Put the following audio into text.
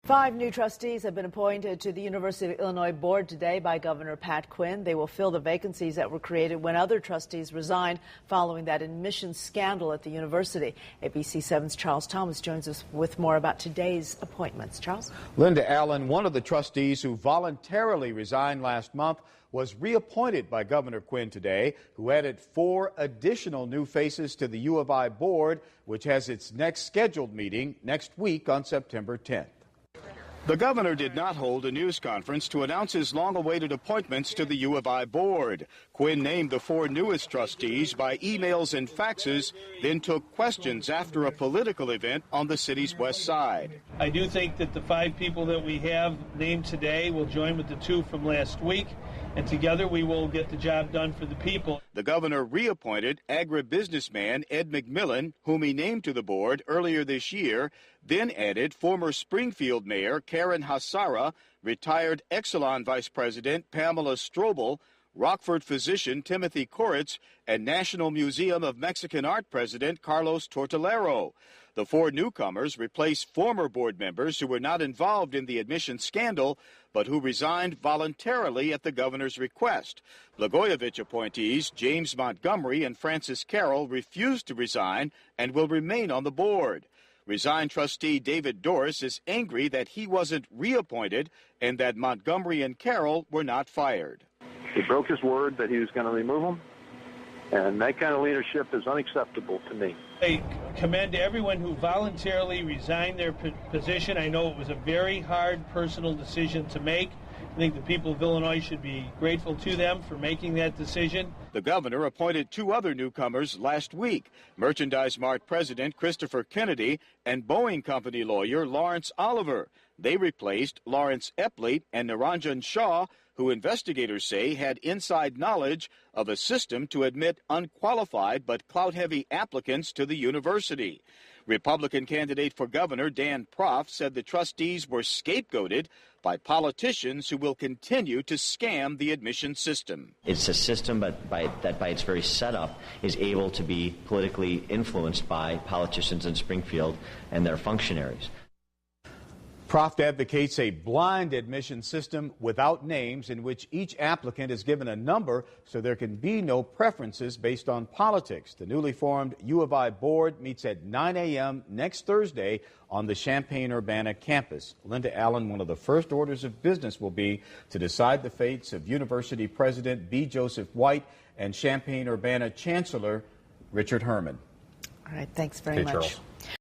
5 new trustees have been appointed to the University of Illinois board today by Governor Pat Quinn. They will fill the vacancies that were created when other trustees resigned following that admissions scandal at the university. ABC 7's Charles Thomas joins us with more about today's appointments. Charles? Linda Allen, one of the trustees who voluntarily resigned last month, was reappointed by Governor Quinn today, who added 4 additional new faces to the U of I board, which has its next scheduled meeting next week on September 10th. The governor did not hold a news conference to announce his long-awaited appointments to the U of I board. Quinn named the 4 newest trustees by emails and faxes, then took questions after a political event on the city's west side. I do think that the 5 people that we have named today will join with the 2 from last week, and together we will get the job done for the people. The governor reappointed agribusinessman Ed McMillan, whom he named to the board earlier this year, then added former Springfield Mayor Karen Hassara, retired Exelon Vice President Pamela Strobel, Rockford physician Timothy Koritz, and National Museum of Mexican Art President Carlos Tortolero. The 4 newcomers replaced former board members who were not involved in the admissions scandal, but who resigned voluntarily at the governor's request. Blagojevich appointees James Montgomery and Francis Carroll refused to resign and will remain on the board. Resigned trustee David Doris is angry that he wasn't reappointed and that Montgomery and Carroll were not fired. He broke his word that he was going to remove them, and that kind of leadership is unacceptable to me. I commend everyone who voluntarily resigned their position. I know it was a very hard personal decision to make. I think the people of Illinois should be grateful to them for making that decision. The governor appointed 2 other newcomers last week, Merchandise Mart President Christopher Kennedy and Boeing Company lawyer Lawrence Oliver. They replaced Lawrence Epley and Niranjan Shaw, who investigators say had inside knowledge of a system to admit unqualified but clout-heavy applicants to the university. Republican candidate for governor Dan Proft said the trustees were scapegoated by politicians who will continue to scam the admission system. It's a system that by its very setup is able to be politically influenced by politicians in Springfield and their functionaries. Proft advocates a blind admission system without names in which each applicant is given a number so there can be no preferences based on politics. The newly formed U of I board meets at 9 a.m. next Thursday on the Champaign-Urbana campus. Linda Allen, one of the first orders of business will be to decide the fates of University President B. Joseph White and Champaign-Urbana Chancellor Richard Herman. All right, thanks very much. Charles.